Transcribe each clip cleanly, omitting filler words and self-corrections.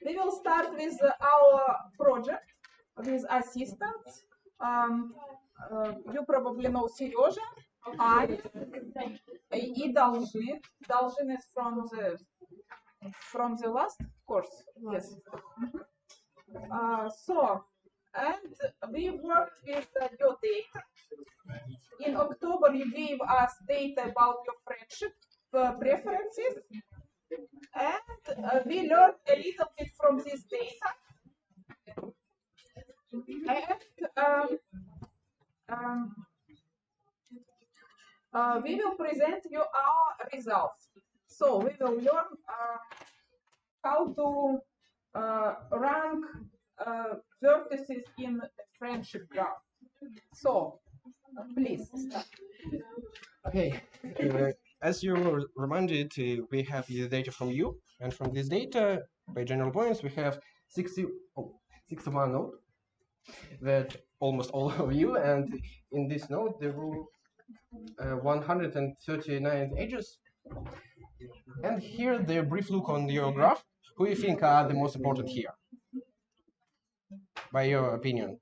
We will start with our project with assistants. You probably know Serежа, I, и Должин. Должин is from the last course. Yes. And we worked with your data. In October, you gave us data about your friendship preferences, and we learned a little bit from this data. And we will present you our results. So we will learn how to rank vertices in a friendship graph. So please start. Okay, as you were reminded, we have the data from you, and from this data, by general points, we have 61 node that almost all of you, and in this node there were 139 edges. And here the brief look on your graph. Who do you think are the most important here, by your opinion?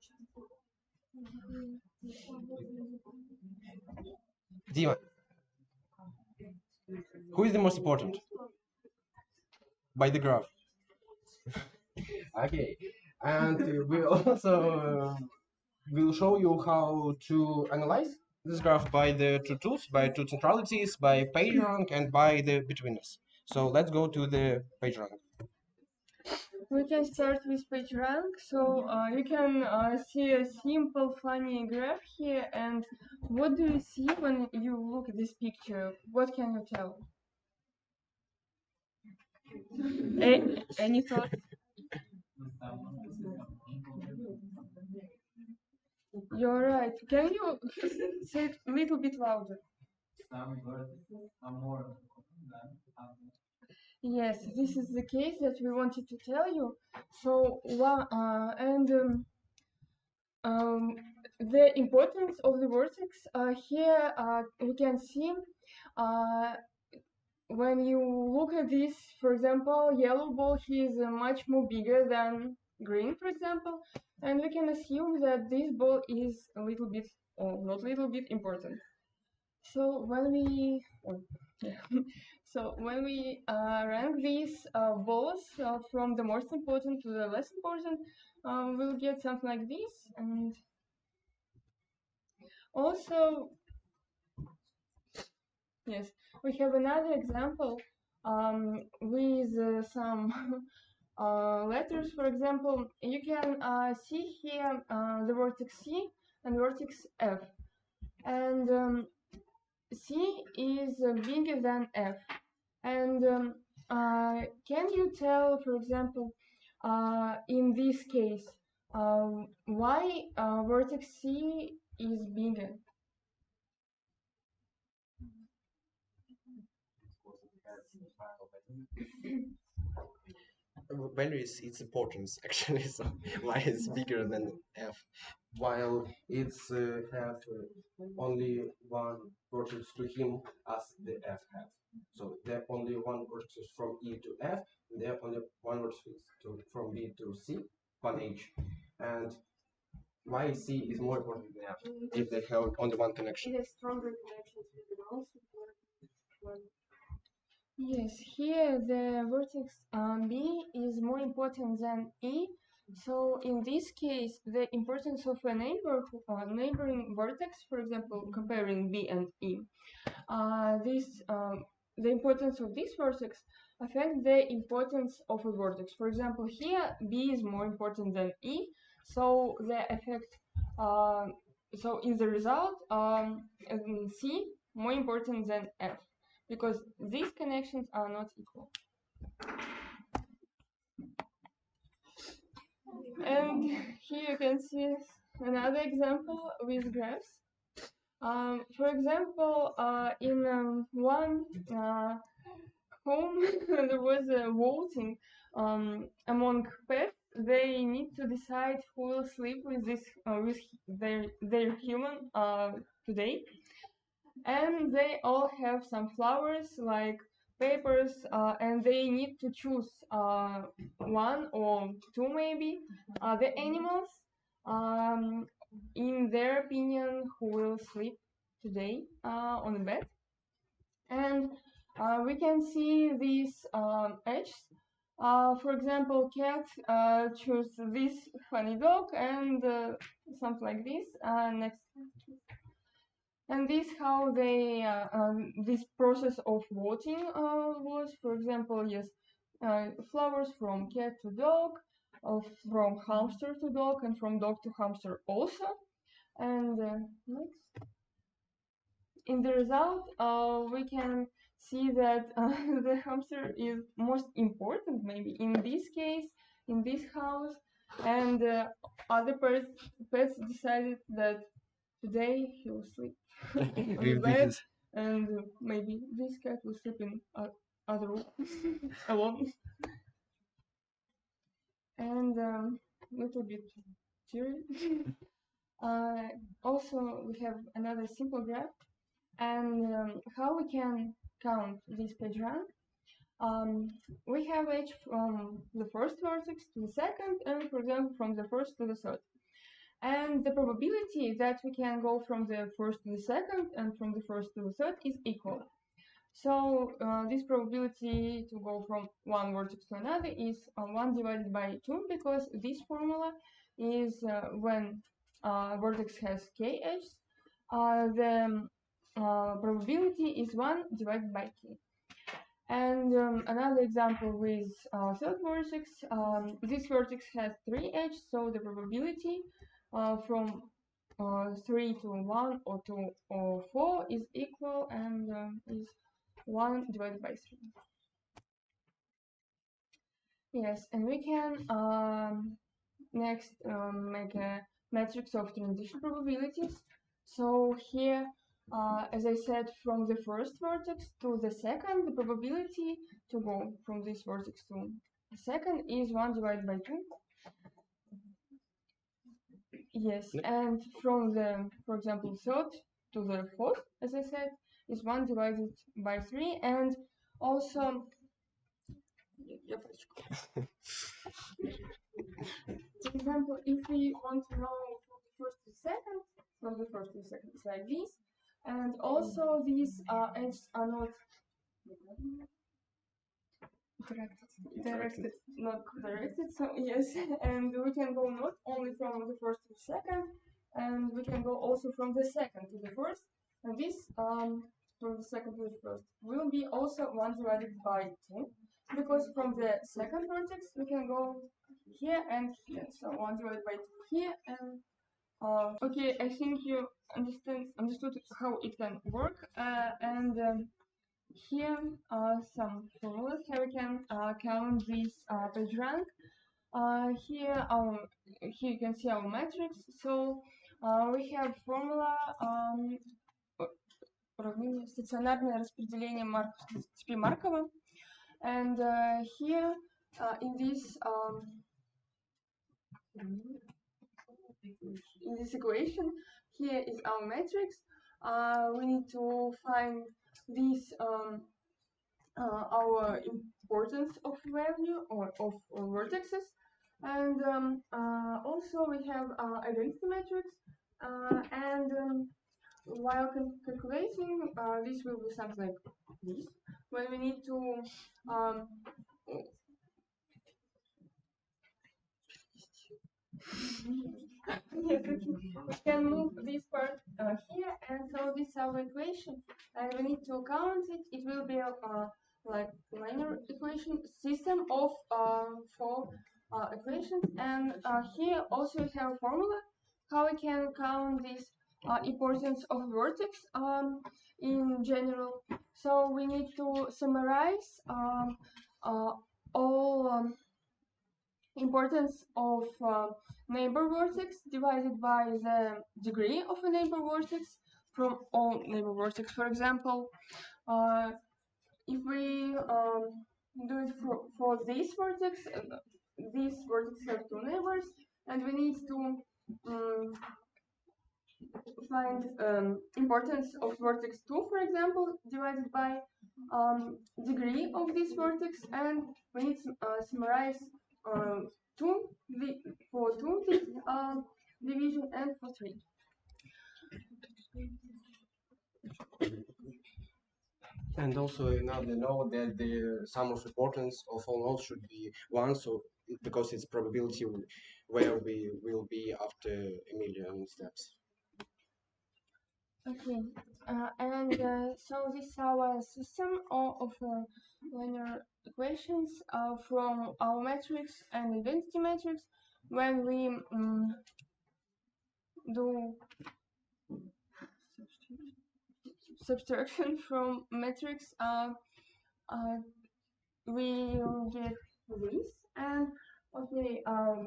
Dima, who is the most important by the graph? Okay, and we also will show you how to analyze this graph by the two tools, by two centralities, by PageRank and by the betweenness. So let's go to the PageRank. We can start with PageRank. So you can see a simple, funny graph here. And what do you see when you look at this picture? What can you tell? Any thoughts? You're right. Can you say it a little bit louder? Some vertices are more than others. Yes, this is the case that we wanted to tell you. So, the importance of the vertex here we can see when you look at this, for example, yellow ball, he is much more bigger than green, for example, and we can assume that this ball is a little bit, or not little bit, important. So when we rank these balls from the most important to the less important, we'll get something like this. And also, yes, we have another example with some letters. For example, you can see here the vertex C and vertex F, and C is bigger than F. And can you tell, for example, in this case, why vertex C is bigger? Value is its importance actually, so why it's bigger than F, while it's have only one vertex to him as the F have. So there only one vertex from E to F, and there only one vertex from B to C, one H. And why C is more important than F if they have only one connection? It has stronger connections with the most important. Yes, here the vertex B is more important than E. So in this case, the importance of a neighboring vertex, for example, comparing B and E, the importance of this vertex affects the importance of a vertex. For example, here B is more important than E, so the effect. So in the result, C more important than F, because these connections are not equal. And here you can see another example with graphs. For example, in one home, there was a voting among pets. They need to decide who will sleep with their human today, and they all have some flowers like papers, and they need to choose one or two maybe the animals, in their opinion, who will sleep today on the bed. And we can see these edges. For example, cat choose this funny dog and something like this. Next, and this how they this process of voting was. For example, yes, flowers from cat to dog, from hamster to dog, and from dog to hamster also. And next. In the result, we can see that the hamster is most important, maybe in this case, in this house, and other pets decided that today he will sleep on the bed, and maybe this cat will sleep in other room alone. And little bit teary. Also, we have another simple graph. And how we can count this page rank? We have edge from the first vertex to the second, and for example from the first to the third. And the probability that we can go from the first to the second and from the first to the third is equal. So this probability to go from one vertex to another is 1 divided by 2, because this formula is when vertex has k edges, the probability is 1 divided by k. And another example with third vertex. This vertex has 3 edges, so the probability from 3 to 1 or 2 or 4 is equal, and is 1 divided by 3. Yes, and we can next make a matrix of transition probabilities. So here, as I said, from the first vertex to the second, the probability to go from this vertex to the second is 1 divided by 2. Yes, and from the, for example, third to the fourth, as I said, is 1 divided by 3. And also, for example, if we want to know from the first to second, it's like this. And also these edges are not directed, not directed. So yes, and we can go not only from the first to the second, and we can go also from the second to the first. And this from the second to the first will be also 1 divided by 2, because from the second vertex we can go here and here. So 1 divided by 2 here, and okay, I think you understood how it can work. And here are some formulas. Here we can count this page rank. Here you can see our matrix. So we have formula уравнение стационарное распределение цепи Маркова. And here in this equation, here is our matrix. We need to find this our importance of value or of vertexes, and also we have identity matrix, and while calculating, this will be something like this, when we need to yes, we can move this part here, and so this is our equation, and we need to count it. It will be like linear equation system of 4 equations, and here also we have a formula how we can count this importance of vertex in general. So we need to summarize all importance of neighbor vertex divided by the degree of a neighbor vertex from all neighbor vertex. For example, if we do it for this vertex have 2 neighbors, and we need to find importance of vertex 2, for example, divided by degree of this vertex, and we need to summarize for two division and for three. And also now they know that the sum of importance of all nodes should be 1, so because it's probability where we will be after a million steps. Okay, so this is our system of linear equations from our matrix and identity matrix. When we do subtraction from matrix, we will get this, and okay,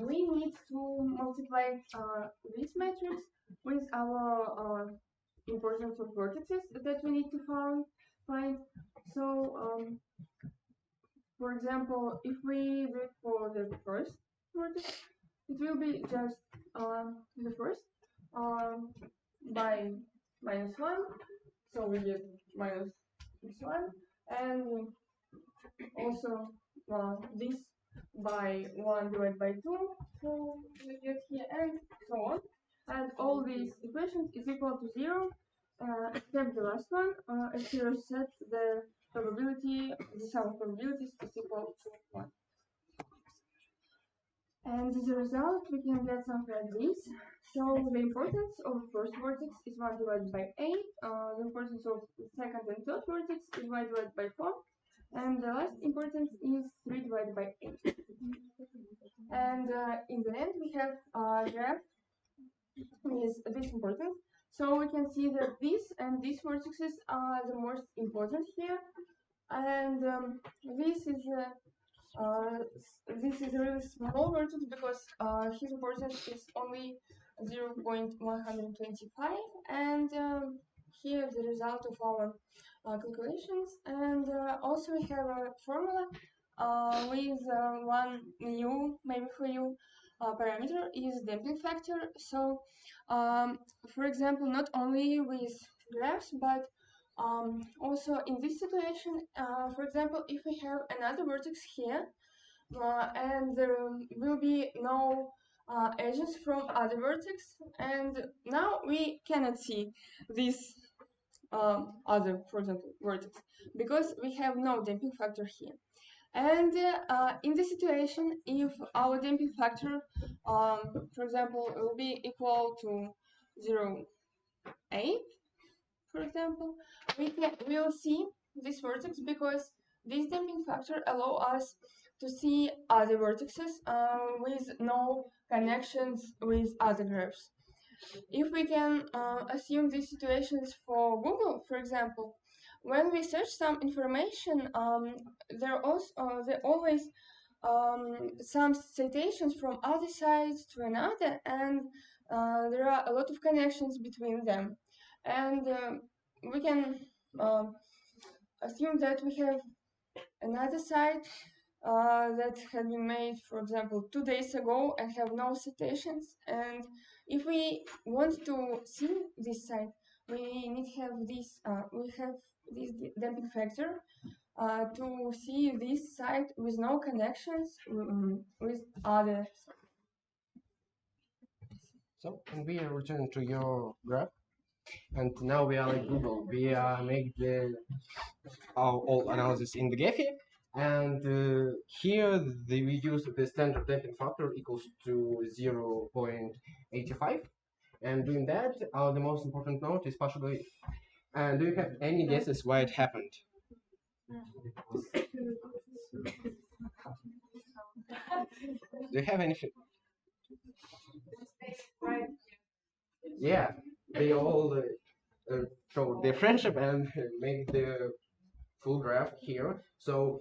we need to multiply this matrix with our importance of vertices that we need to find. So, for example, if we do it for the first vertex, it will be just the first by -1, so we get -1, and also this by 1 divided by 2, so we get here, and so on. And all these equations is equal to 0, except the last one, as here said, the probability, the sum of probabilities is equal to 1. And as a result, we can get something like this. So the importance of the first vertex is 1 divided by 8, the importance of the second and third vertex is 1 divided by 4, and the last importance is 3 divided by 8. And in the end, we have a graph with this importance. So we can see that this and these vertices are the most important here, and this is a really small vertex because his importance is only 0.125, and here is the result of our calculations. And also we have a formula with one new, maybe for you, parameter is damping factor. So, for example, not only with graphs, but also in this situation, for example, if we have another vertex here, and there will be no edges from other vertex, and now we cannot see this other, for example, vertex, because we have no damping factor here. And in this situation, if our damping factor, for example, will be equal to 0.8, for example, we will see this vertex because this damping factor allow us to see other vertices with no connections with other graphs. If we can assume these situations for Google, for example, when we search some information, there always some citations from other sites to another, and there are a lot of connections between them. And we can assume that we have another site that had been made, for example, 2 days ago and have no citations. And if we want to see this site, we need to have this. We have this damping factor to see this site with no connections with other. So, and we return to your graph, and now we are like Google. We make our all analysis in the Gephi, and here we use the standard damping factor equals to 0.85, and doing that, the most important node is partially. And do you have any guesses why it happened? Do you have anything? Yeah, they all show their friendship and make the full graph here. So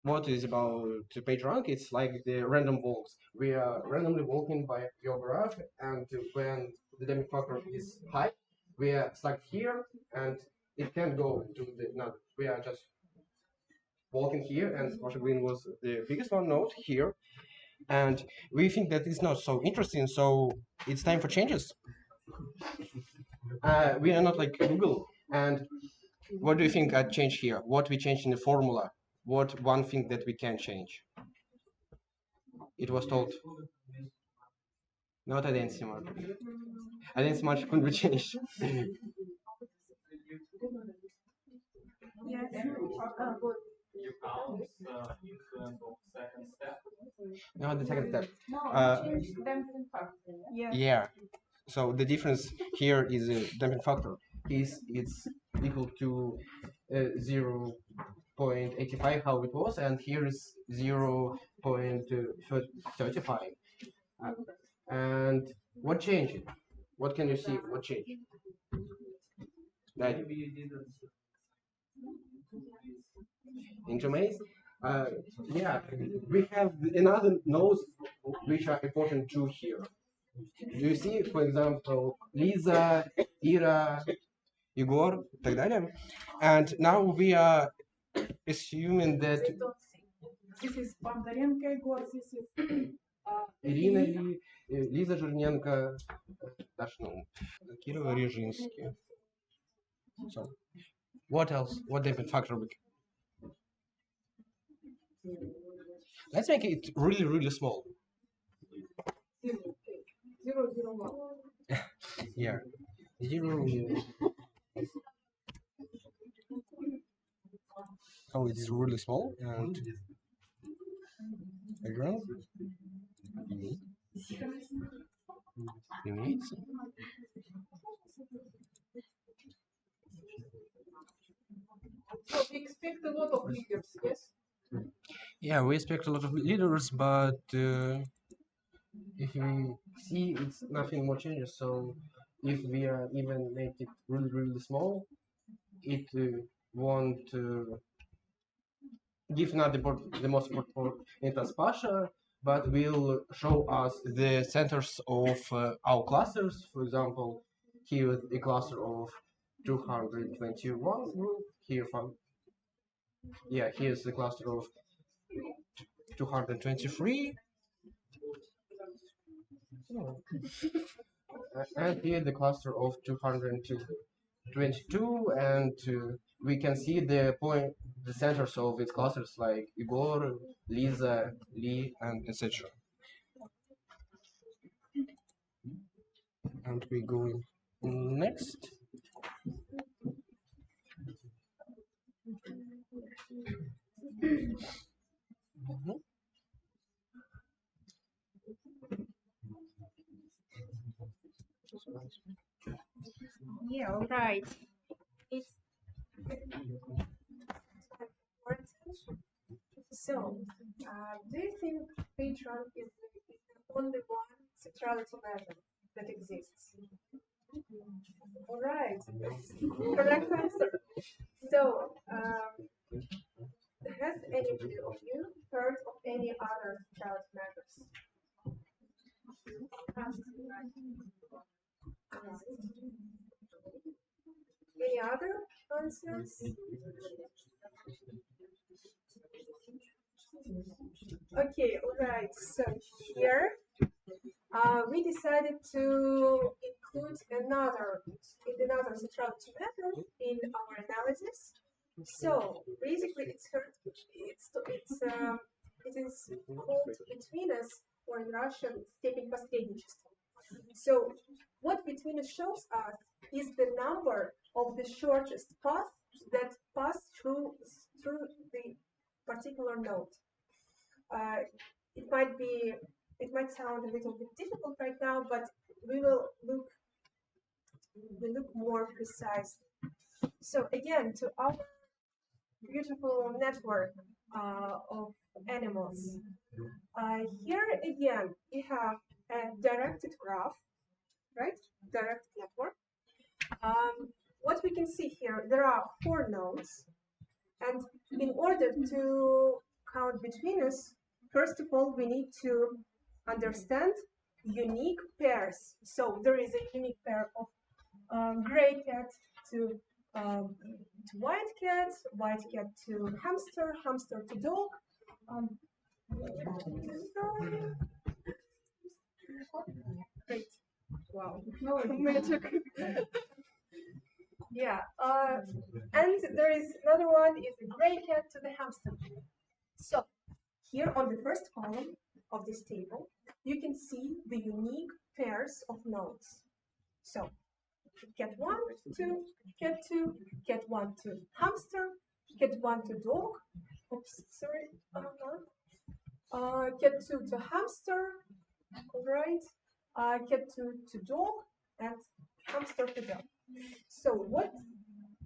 what is about to PageRank? It's like the random walks. We are randomly walking by your graph, and when the damping factor is high, we are stuck here, and it can't go to the another. We are just walking here, and Squashy Green was the biggest one node here, and we think that it's not so interesting, so it's time for changes. We are not like Google, and What do you think I changed here? What we changed in the formula? What one thing that we can change? It was told not identity marker. Identity marker couldn't be changed. Yes. You count the influence of second step. No, the second step. No, change damping factor. Yes. Yeah. So the difference here is a damping factor. It's equal to 0.85 how it was, and here is 0.35. And what changed? What can you see? What changed? That Maybe you didn't. into maze? Yeah, we have another nodes which are important too here. Do you see, for example, Lisa, Ira, Igor, и так далее? And now we are assuming that This is Bondarenko Igor, this is Ирина и Лиза Жирненко, Даша Наум, Кирилл Режинский. So, what else? What different factor we can? Let's make it really, really small. 001. Yeah. 0. Oh, it is really small and background. Имеется. So we expect a lot of leaders, yes? Yeah, we expect a lot of leaders, but if we see it's nothing more changes, so if we even make it really, really small, it won't give not the most important as Pasha, but will show us the centers of our clusters. For example, here is a cluster of 221 group. Here from here's the cluster of 223. And here the cluster of 222, and we can see the centers of its clusters like Igor, Lisa, Lee, and etc. And we go next. Yeah, all right. It's important. So, do you think patron is the only one centrality measure that exists? All right, correct answer. So, has any of you heard of any other centrality measures? Any other answers? Okay, all right. So here we decided to include another centrality measure in our analysis. So basically, it is called betweenness, or in Russian, степень посредничества. So what betweenness shows us is the number of the shortest path that pass through the particular node. It might sound a little bit difficult right now, but we will look more precise. So again, to our beautiful network of animals. Here again, we have a directed graph, right? Direct network. What we can see here, there are 4 nodes, and in order to count betweenness, first of all, we need to understand unique pairs. So there is a unique pair of gray cat to white cat to hamster, hamster to dog. Great. Wow. Magic. Yeah. And And there is another one, is the gray cat to the hamster. So here on the first column of this table, you can see the unique pairs of nodes. So cat1 to cat2, cat1 to hamster, cat1 to dog, oops, sorry, cat2 to hamster, right, cat2 to dog, and hamster to dog. So what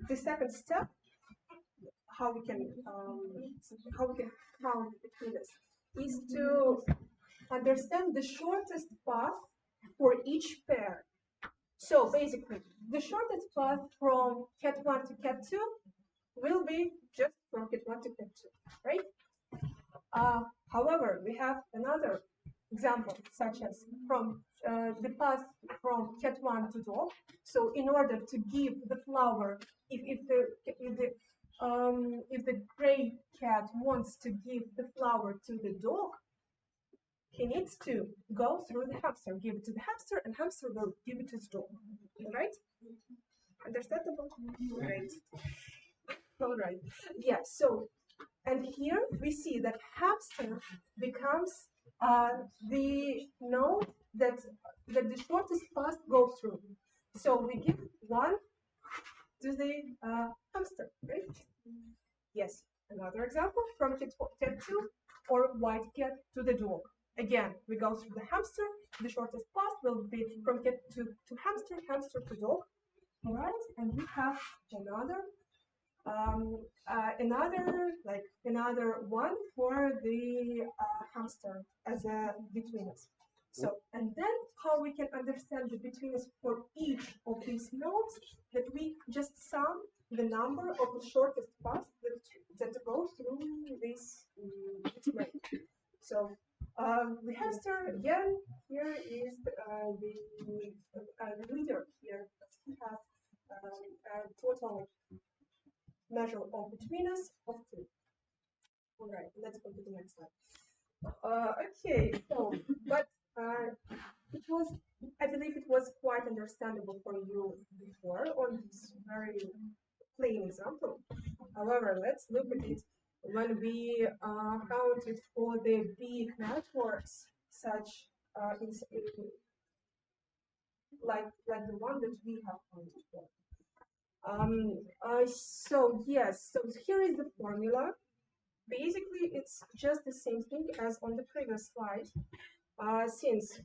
the second step, how we can count between us, is to understand the shortest path for each pair. So basically, the shortest path from cat1 to cat2 will be just from cat1 to cat2, right? However, we have another example, such as from the path from cat1 to dog. So in order to give the flower, if the gray cat wants to give the flower to the dog, he needs to go through the hamster, give it to the hamster, and hamster will give it to his dog. Right? Understandable? Great. All right. Yeah. So, and here we see that hamster becomes the node that the shortest path goes through. So we give one to the hamster, right? Yes. Another example from cat2 or white cat to the dog. Again, we go through the hamster. The shortest path will be from cat to hamster, hamster to dog. All right, and we have another one for the hamster as a betweenness. So, and then how we can understand the betweenness for each of these nodes, that we just sum the number of the shortest paths that go through this between. So the hamster, again, here is the leader here. He has a total measure of betweenness of 2. All right, let's go to the next slide. Okay, so, but it was, I believe it was quite understandable for you before on this very plain example. However, let's look at it when we counted for the big networks, such like the one that we have counted for. So yes, so here is the formula. Basically, it's just the same thing as on the previous slide. Since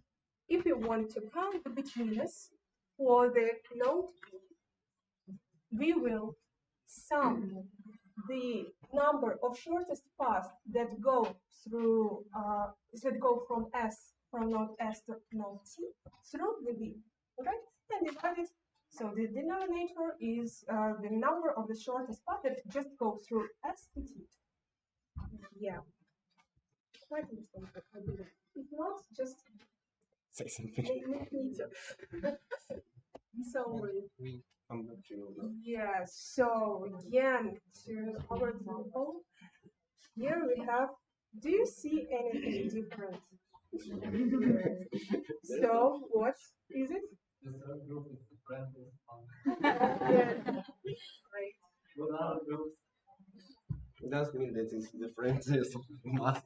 if you want to count the betweenness for the node, we will sum the number of shortest paths that go through from node S to node T through the B, okay? And divide it. So the denominator is the number of the shortest path that just go through S to T. Yeah. Quite understandable. If not, just Say something. make me too. So We come back to you. yeah, so again, to our example, here we have, do you see anything different? So what is it? The third group is the friendly one. Yeah. Great. Without groups. It doesn't mean that it's the friendliest, the most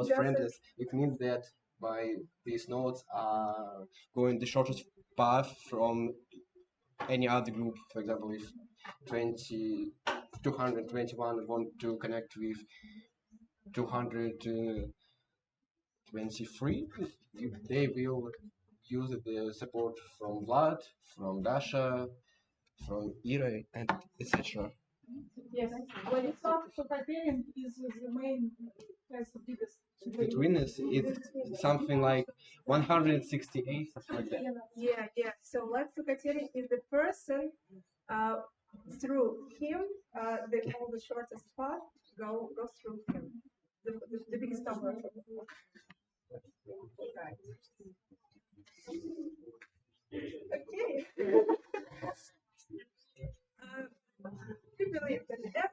doesn't. friendliest. It means that by these nodes are going the shortest path from any other group. For example, if 221 want to connect with 223, they will use the support from Vlad, from Dasha, from Ira, and etc. Yes, when it comes to criterion, is the main, that's the biggest. Betweenness is something like 168, something like that. Yeah. So let's look at it. If the person through him, all the shortest path go through him. The biggest number of right. Okay. We believe that the F